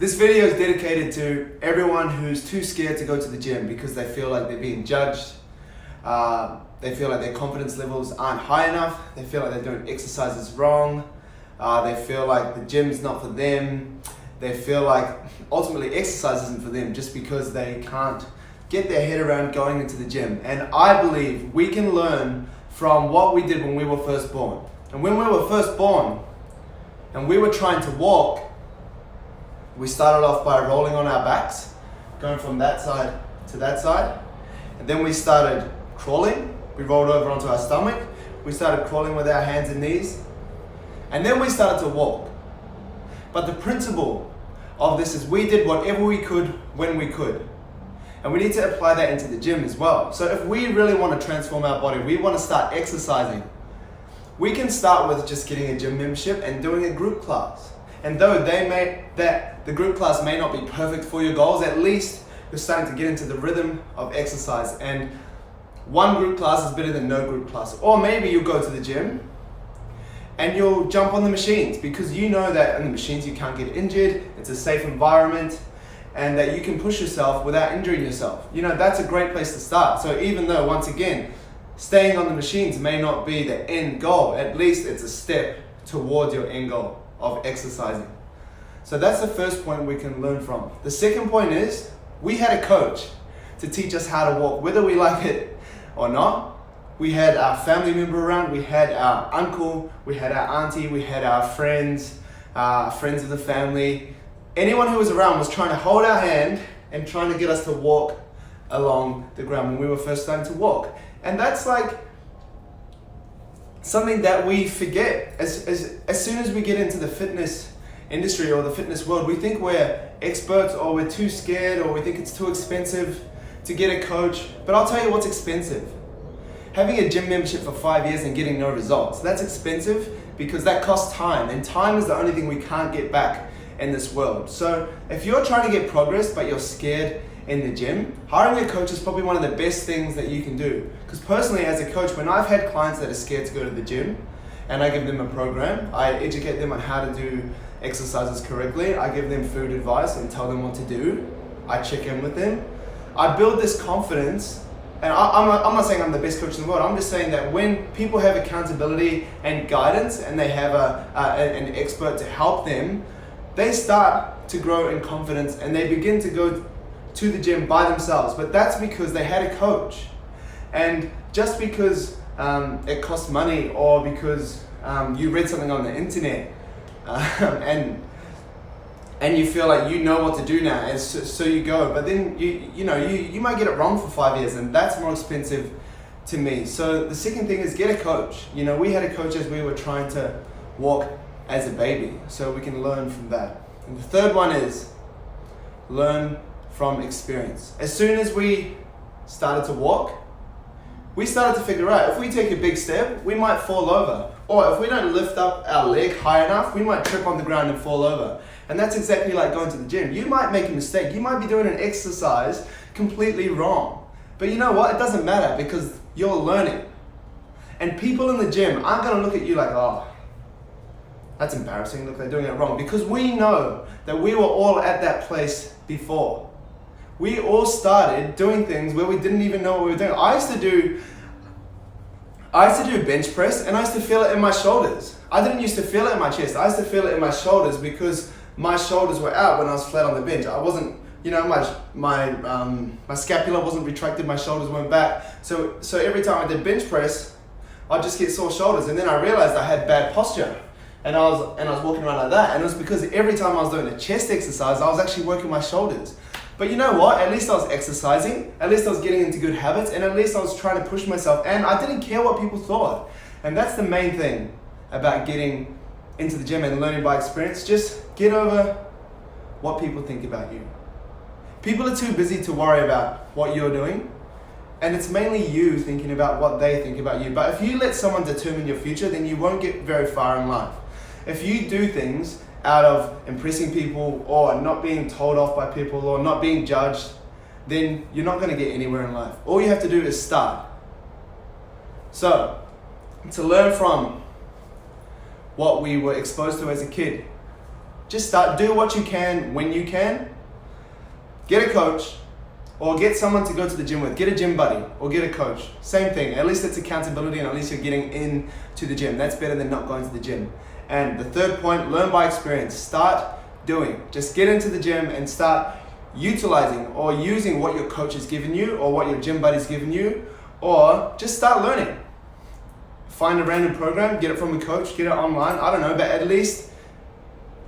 This video is dedicated to everyone who's too scared to go to the gym because they feel like they're being judged. They feel like their confidence levels aren't high enough. They feel like they're doing exercises wrong. They feel like the gym's not for them. They feel like ultimately exercise isn't for them just because they can't get their head around going into the gym. And I believe we can learn from what we did when we were first born. And when we were first born and we were trying to walk, we started off by rolling on our backs, going from that side to that side. And then we started crawling. We rolled over onto our stomach. We started crawling with our hands and knees. And then we started to walk. But the principle of this is we did whatever we could when we could. And we need to apply that into the gym as well. So if we really want to transform our body, we want to start exercising, we can start with just getting a gym membership and doing a group class. And though the group class may not be perfect for your goals, at least you're starting to get into the rhythm of exercise. And one group class is better than no group class. Or maybe you'll go to the gym and you'll jump on the machines because you know that in the machines you can't get injured, it's a safe environment, and that you can push yourself without injuring yourself. You know, that's a great place to start. So even though, once again, staying on the machines may not be the end goal, at least it's a step towards your end goal of exercising. So that's the first point we can learn from. The second point is, we had a coach to teach us how to walk, whether we like it or not. We had our family member around, we had our uncle, we had our auntie, we had our friends of the family. Anyone who was around was trying to hold our hand and trying to get us to walk along the ground when we were first starting to walk. And that's like something that we forget. As soon as we get into the fitness industry or the fitness world, we think we're experts, or we're too scared, or we think it's too expensive to get a coach. But I'll tell you what's expensive. Having a gym membership for 5 years and getting no results, that's expensive because that costs time, and time is the only thing we can't get back in this world. So if you're trying to get progress but you're scared in the gym, hiring a coach is probably one of the best things that you can do. Because personally, as a coach, when I've had clients that are scared to go to the gym and I give them a program, I educate them on how to do exercises correctly, I give them food advice and tell them what to do, I check in with them, I build this confidence. And I'm not saying I'm the best coach in the world, I'm just saying that when people have accountability and guidance and they have an expert to help them, they start to grow in confidence and they begin to go to the gym by themselves. But that's because they had a coach. And just because it costs money, or because you read something on the internet and you feel like you know what to do now, and so you go. But then you might get it wrong for 5 years, and that's more expensive to me. So the second thing is get a coach. You know, we had a coach as we were trying to walk as a baby, so we can learn from that. And the third one is learn from experience. As soon as we started to walk, we started to figure out if we take a big step, we might fall over. Or if we don't lift up our leg high enough, we might trip on the ground and fall over. And that's exactly like going to the gym. You might make a mistake. You might be doing an exercise completely wrong. But you know what? It doesn't matter because you're learning. And people in the gym aren't going to look at you like, oh, that's embarrassing. Look, they're doing it wrong. Because we know that we were all at that place before. We all started doing things where we didn't even know what we were doing. I used to do bench press, and I used to feel it in my shoulders. I didn't used to feel it in my chest. I used to feel it in my shoulders because my shoulders were out when I was flat on the bench. I wasn't, my scapula wasn't retracted, my shoulders weren't back. So every time I did bench press, I'd just get sore shoulders, and then I realized I had bad posture. And I was walking around like that, and it was because every time I was doing a chest exercise, I was actually working my shoulders. But you know what? At least I was exercising, at least I was getting into good habits, and at least I was trying to push myself, and I didn't care what people thought. And that's the main thing about getting into the gym and learning by experience. Just get over what people think about you. People are too busy to worry about what you're doing, and it's mainly you thinking about what they think about you. But if you let someone determine your future, then you won't get very far in life. If you do things out of impressing people, or not being told off by people, or not being judged, then you're not going to get anywhere in life. All you have to do is start. So, to learn from what we were exposed to as a kid, Just start, do what you can when you can. Get a coach, or get someone to go to the gym with. Get a gym buddy, or get a coach. Same thing, at least it's accountability and at least you're getting into the gym. That's better than not going to the gym. And the third point, learn by experience. Start doing. Just get into the gym and start utilizing or using what your coach has given you or what your gym buddy's given you, or just start learning. Find a random program, get it from a coach, get it online, I don't know, but at least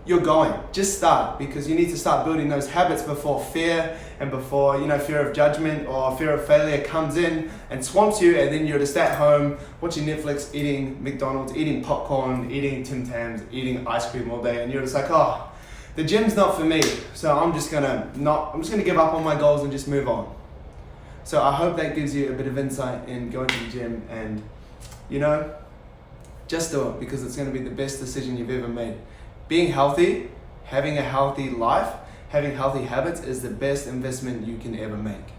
you're going. Just start, because you need to start building those habits before fear and before, fear of judgment or fear of failure comes in and swamps you, and then you're just at home watching Netflix, eating McDonald's, eating popcorn, eating Tim Tams, eating ice cream all day, and you're just like, oh, the gym's not for me, so I'm just gonna give up on my goals and just move on. So I hope that gives you a bit of insight in going to the gym, and just do it, because it's gonna be the best decision you've ever made. Being healthy, having a healthy life, having healthy habits is the best investment you can ever make.